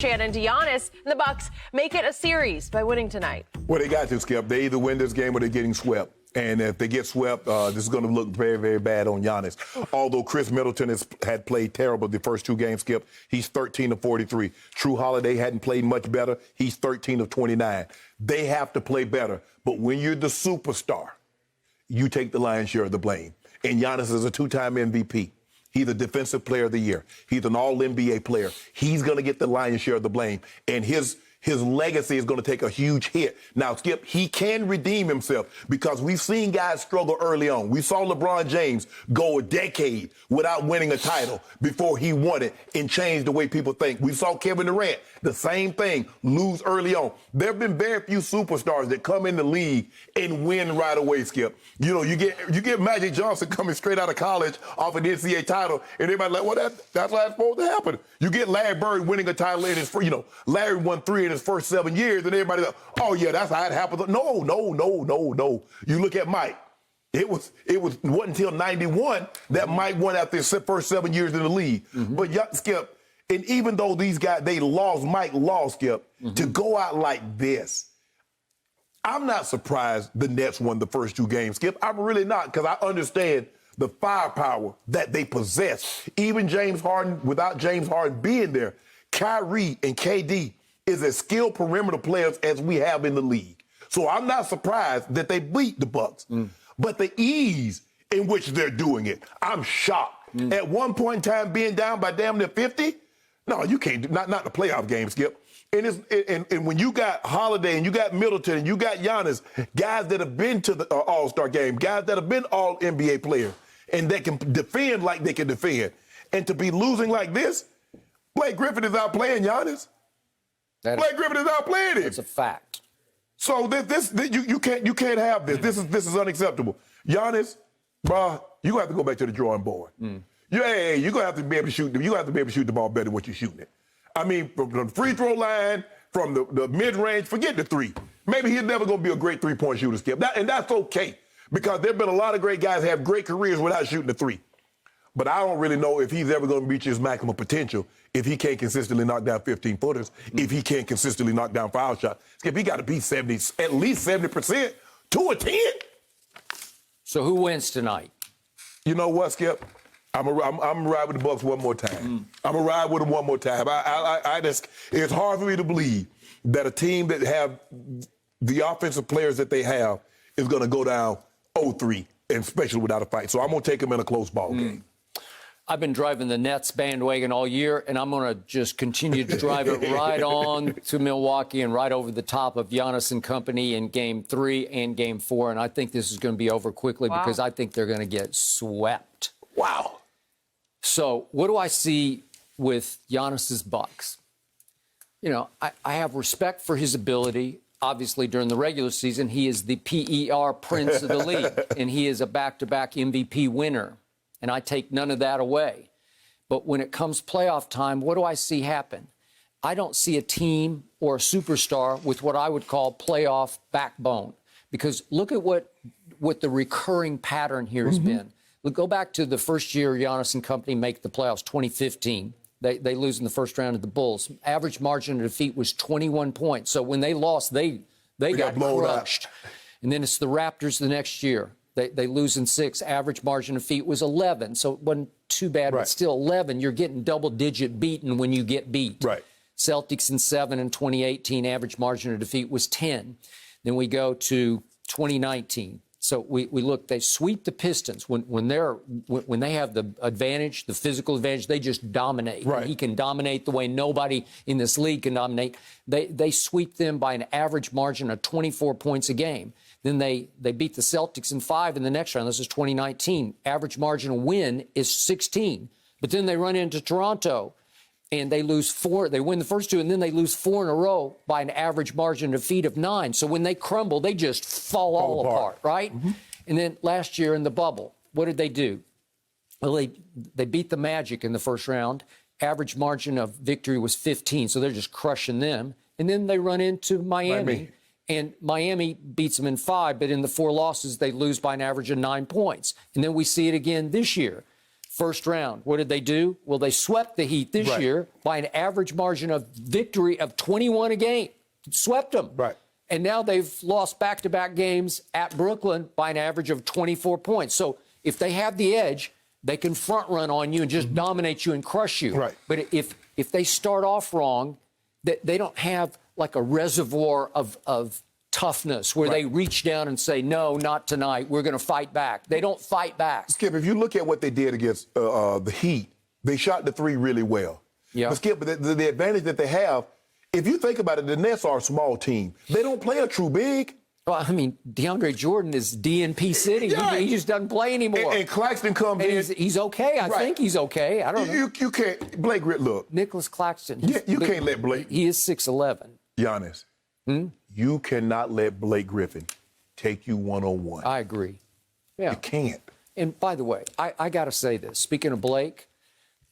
Shannon, Giannis and the Bucks make it a series by winning tonight. Well, they got to, Skip. They either win this game or they're getting swept. And if they get swept, this is going to look very, very bad on Giannis. Although Chris Middleton had played terrible the first two games, Skip. He's 13 of 43. True Holiday hadn't played much better. He's 13 of 29. They have to play better. But when you're the superstar, you take the lion's share of the blame. And Giannis is a two-time MVP. He's the defensive player of the year. He's an all-NBA player. He's going to get the lion's share of the blame. And his legacy is going to take a huge hit. Now, Skip, he can redeem himself because we've seen guys struggle early on. We saw LeBron James go a decade without winning a title before he won it and changed the way people think. We saw Kevin Durant, the same thing, lose early on. There have been very few superstars that come in the league and win right away, Skip. You know, you get Magic Johnson coming straight out of college off an NCAA title, and everybody's like, well, that's how it's supposed to happen. You get Larry Bird winning a title in his, Larry won 3 in his first 7 years, and everybody goes, oh, yeah, that's how it happens. No. You look at Mike. It wasn't until 91 that Mike won after his first 7 years in the league. Mm-hmm. But, Skip, and even though these guys, Mike lost, Skip, to go out like this, I'm not surprised the Nets won the first 2 games, Skip. I'm really not, because I understand the firepower that they possess. Even James Harden, without James Harden being there, Kyrie and KD is as skilled perimeter players as we have in the league. So I'm not surprised that they beat the Bucks. But the ease in which they're doing it, I'm shocked. At one point in time, being down by damn near 50, no, you can't do, not the playoff game, Skip. And when you got Holiday and you got Middleton and you got Giannis, guys that have been to the All-Star game, guys that have been All-NBA players, and that can defend like they can defend, and to be losing like this, Blake Griffin is out playing Giannis. Blake Griffin is out playing it. It's a fact. So you can't have this. This is unacceptable. Giannis, bro, you have to go back to the drawing board. You're gonna have to be able to shoot. You have to be able to shoot the ball better than what you're shooting it. I mean, from the free throw line, from the mid-range, forget the three. Maybe he's never going to be a great three-point shooter, Skip. And that's okay, because there have been a lot of great guys who have great careers without shooting the three. But I don't really know if he's ever going to reach his maximum potential if he can't consistently knock down 15-footers, if he can't consistently knock down foul shots. Skip, he got to be at least 70% to a 10. So who wins tonight? You know what, Skip? I'm gonna ride with the Bucks one more time. I'm gonna ride with them one more time. It's hard for me to believe that a team that have the offensive players that they have is gonna go down 0-3, and especially without a fight. So I'm gonna take them in a close ball game. I've been driving the Nets bandwagon all year, and I'm going to just continue to drive it right on to Milwaukee and right over the top of Giannis and company in Game 3 and Game 4. And I think this is going to be over quickly because I think they're going to get swept. Wow. So what do I see with Giannis's Bucks? You know, I have respect for his ability. Obviously, during the regular season, he is the PER prince of the league, and he is a back-to-back MVP winner. And I take none of that away. But when it comes playoff time, what do I see happen? I don't see a team or a superstar with what I would call playoff backbone. Because look at what the recurring pattern here has been. Look, go back to the first year Giannis and company make the playoffs, 2015. They lose in the first round of the Bulls. Average margin of defeat was 21 points. So when they lost, they got crushed. And then it's the Raptors the next year. They lose in 6. Average margin of defeat was 11. So it wasn't too bad, but still 11. You're getting double-digit beaten when you get beat. Right. Celtics in 7 in 2018. Average margin of defeat was 10. Then we go to 2019. So we look, they sweep the Pistons. When they have the advantage, the physical advantage, they just dominate. Right. He can dominate the way nobody in this league can dominate. They sweep them by an average margin of 24 points a game. Then they beat the Celtics in 5 in the next round. This is 2019. Average margin of win is 16. But then they run into Toronto, and they lose 4. They win the first 2, and then they lose 4 in a row by an average margin of defeat of 9. So when they crumble, they just fall all apart, right? And then last year in the bubble, what did they do? Well, they beat the Magic in the first round. Average margin of victory was 15, so they're just crushing them. And then they run into Miami. And Miami beats them in 5, but in the 4 losses, they lose by an average of 9 points. And then we see it again this year. First round. What did they do? Well, they swept the Heat this year by an average margin of victory of 21 a game. Swept them. Right. And now they've lost back-to-back games at Brooklyn by an average of 24 points. So if they have the edge, they can front run on you and just dominate you and crush you. Right. But if they start off wrong, they don't have like a reservoir of toughness where they reach down and say, no, not tonight. We're going to fight back. They don't fight back. Skip, if you look at what they did against the Heat, they shot the three really well. Yeah. But Skip, the advantage that they have, if you think about it, the Nets are a small team. They don't play a true big. Well, I mean, DeAndre Jordan is DNP City. Yeah. He just doesn't play anymore. And Claxton comes in. He's okay. I think he's okay. I don't know. You can't. Blake, look. Nicholas Claxton. You can't let Blake. He is 6'11". Giannis, you cannot let Blake Griffin take you one-on-one. I agree. Yeah. You can't. And by the way, I got to say this. Speaking of Blake,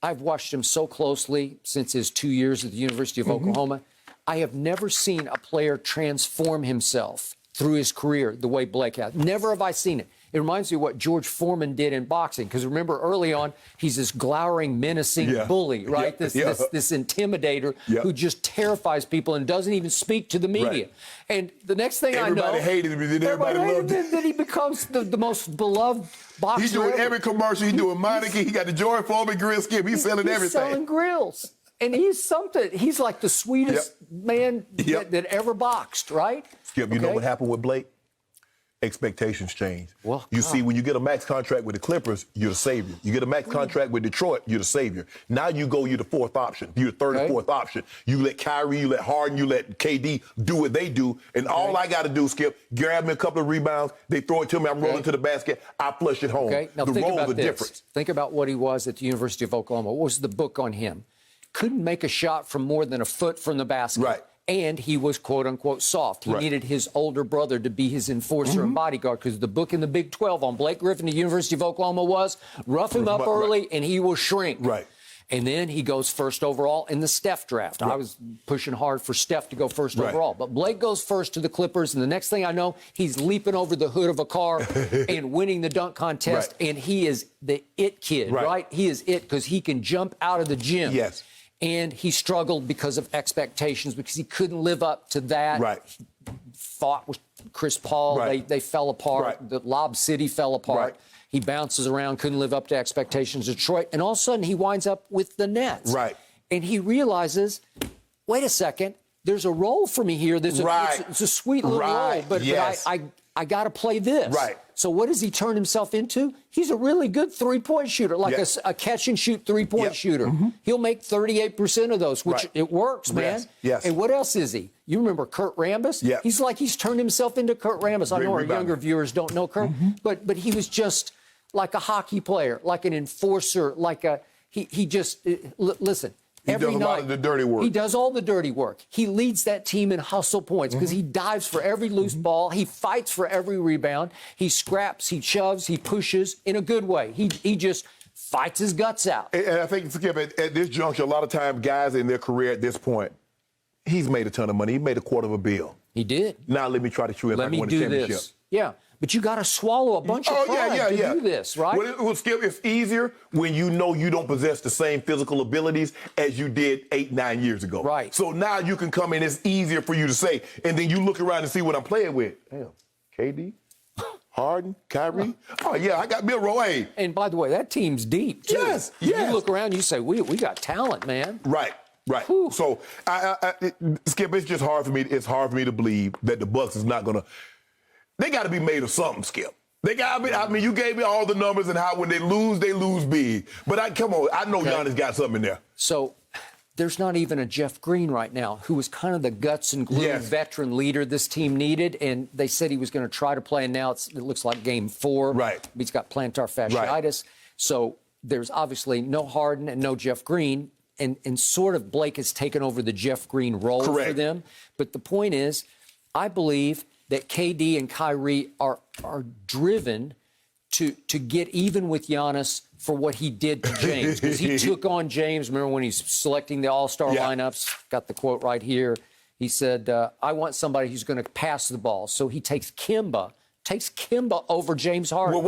I've watched him so closely since his 2 years at the University of Oklahoma. I have never seen a player transform himself through his career the way Blake has. Never have I seen it. It reminds me of what George Foreman did in boxing. Because remember, early on, he's this glowering, menacing bully, right? This intimidator who just terrifies people and doesn't even speak to the media. Right. And the next thing I know, everybody hated him, and then everybody loved him. Then he becomes the most beloved boxer. He's doing ever. every commercial. He's doing Meineke. He got the George Foreman grill, Skip. He's selling everything. He's selling grills. And he's something. He's like the sweetest man that ever boxed, right? Skip, you know what happened with Blake? Expectations change. Well, you see, when you get a max contract with the Clippers, you're the savior. You get a max contract with Detroit, you're the savior. Now you're the fourth option. You're the third or fourth option. You let Kyrie, you let Harden, you let KD do what they do. And all I got to do, Skip, grab me a couple of rebounds. They throw it to me. I'm rolling to the basket. I flush it home. Okay. Now the think roles about are this. different. Think about what he was at the University of Oklahoma. What was the book on him? Couldn't make a shot from more than a foot from the basket. Right. And he was, quote unquote, soft. He needed his older brother to be his enforcer and bodyguard, because the book in the Big 12 on Blake Griffin, the University of Oklahoma, was rough him up early and he will shrink. Right. And then he goes first overall in the Steph draft. I was pushing hard for Steph to go first overall. But Blake goes first to the Clippers, and the next thing I know, he's leaping over the hood of a car and winning the dunk contest. And he is the it kid, right? He is it because he can jump out of the gym. Yes. And he struggled because of expectations, because he couldn't live up to that. Right. He fought with Chris Paul. They fell apart. The Lob City fell apart. He bounces around, couldn't live up to expectations of Detroit. And all of a sudden, he winds up with the Nets. Right. And he realizes, wait a second, there's a role for me here. There's it's a sweet little role, but I got to play this. Right. So what does he turn himself into? He's a really good three-point shooter, like a catch-and-shoot three-point shooter. He'll make 38% of those, which it works, man. Yes. And what else is he? You remember Kurt Rambis? Yeah. He's turned himself into Kurt Rambis. I know our younger viewers don't know Kurt, but he was just like a hockey player, like an enforcer, like he just listen. Every night, of the dirty work. He does all the dirty work. He leads that team in hustle points because he dives for every loose ball. He fights for every rebound. He scraps, he shoves, he pushes in a good way. He just fights his guts out. And I think, Skip, at this juncture, a lot of times guys in their career at this point, he's made a ton of money. He made $250 million. He did. Now let me try to shoot him. Let me do this. Yeah. But you got to swallow a bunch of pride to do this, right? Well, Skip, it's easier when you know you don't possess the same physical abilities as you did 8-9 years ago. Right. So now you can come in, it's easier for you to say, and then you look around and see what I'm playing with. Damn, KD, Harden, Kyrie. Oh, yeah, I got Bill Roy. And by the way, that team's deep, too. Yes. You look around, you say, we got talent, man. Right. Whew. So, Skip, it's just hard for me. It's hard for me to believe that the Bucks is not going to. They got to be made of something, Skip. They got to be. I mean, you gave me all the numbers and how when they lose big. But come on, I know Giannis got something in there. So there's not even a Jeff Green right now, who was kind of the guts and glue veteran leader this team needed. And they said he was going to try to play, and now it looks like game 4. Right. He's got plantar fasciitis. Right. So there's obviously no Harden and no Jeff Green. And sort of Blake has taken over the Jeff Green role for them. But the point is, I believe that KD and Kyrie are driven to get even with Giannis for what he did to James. Because he took on James. Remember when he's selecting the all-star lineups? Got the quote right here. He said, I want somebody who's going to pass the ball. So he takes Kemba takes Kemba over James Harden. Well,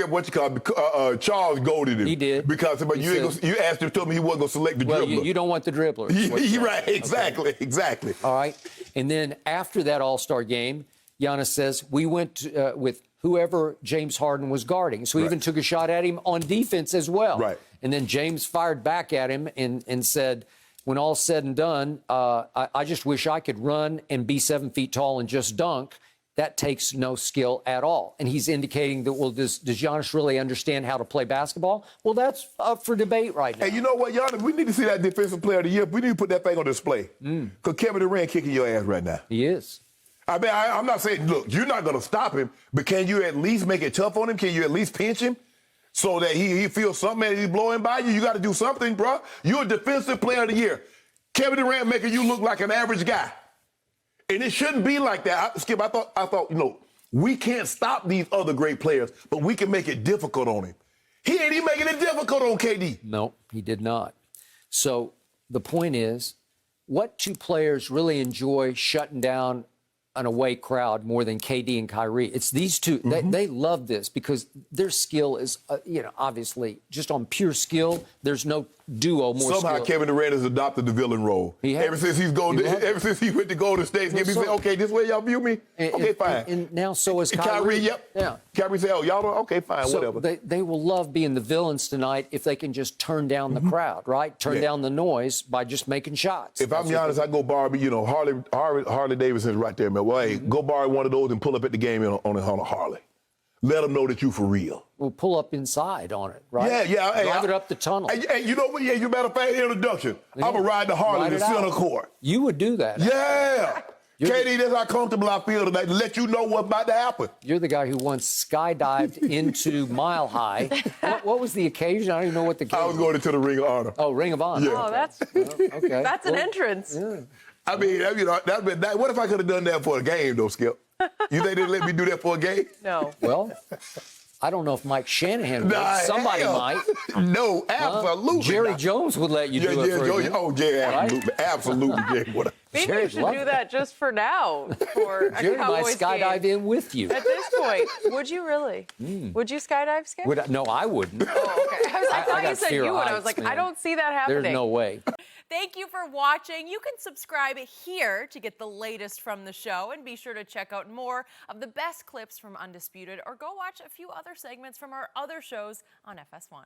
what you call Charles goaded him. He did. Because you asked him, told me he wasn't going to select the dribbler. You don't want the dribbler. is what You're you right, exactly. All right. And then after that All-Star game, Giannis says, we went with whoever James Harden was guarding. So he even took a shot at him on defense as well. Right. And then James fired back at him and said, when all's said and done, I just wish I could run and be 7 feet tall and just dunk. That takes no skill at all. And he's indicating that, well, does Giannis really understand how to play basketball? Well, that's up for debate right now. Hey, you know what, Giannis? We need to see that Defensive Player of the Year. We need to put that thing on display. Because Kevin Durant kicking your ass right now. He is. I mean, I'm not saying, look, you're not going to stop him, but can you at least make it tough on him? Can you at least pinch him so that he feels something as he's blowing by you? You got to do something, bro. You're a Defensive Player of the Year. Kevin Durant making you look like an average guy. And it shouldn't be like that. Skip, I thought, we can't stop these other great players, but we can make it difficult on him. He ain't even making it difficult on KD. No, he did not. So the point is, what two players really enjoy shutting down an away crowd more than KD and Kyrie? It's these two. They love this because their skill is, obviously just on pure skill. There's no duo more. Somehow skill. Kevin Durant has adopted the villain role. Ever since ever since he went to Golden State, he said, "Okay, this way y'all view me. Okay, fine." And now so is Kyrie. Kyrie, yep. Yeah. Kyrie said, "Oh, y'all don't. Okay, fine, So whatever." they will love being the villains tonight if they can just turn down the crowd, right? Turn down the noise by just making shots. If I'm honest, I go borrow, Harley Davidson's right there, man. Well, hey, go borrow one of those and pull up at the game on a Harley. Let them know that you for real. We'll pull up inside on it, right? Yeah. Hey, drive it up the tunnel. Hey, you know what? Yeah, you matter of fact, introduction. I'm going to ride the Harley to center court. You would do that. Yeah. KD, that's how comfortable I feel tonight to let you know what's about to happen. You're the guy who once skydived into Mile High. What was the occasion? I don't even know what the occasion I was going into the Ring of Honor. Oh, Ring of Honor. Yeah. Oh, that's Okay. that's an entrance. Yeah. I mean, what if I could have done that for a game, though, Skip? You think they'd let me do that for a game? No. Well, I don't know if Mike Shanahan would. Somebody might. No, absolutely Jerry not. Jones would let you do it for a game. Oh, yeah, absolutely. Jerry would. Maybe Jerry you should loved do it. that just for now. For a Jerry might Cowboys skydive game. in with you. At this point, would you really? Would you skydive, Skip? No, I wouldn't. Oh, okay. I thought got you said fear you of would. I was heights, like, man. I don't see that happening. There's no way. Thank you for watching. You can subscribe here to get the latest from the show, and be sure to check out more of the best clips from Undisputed, or go watch a few other segments from our other shows on FS1.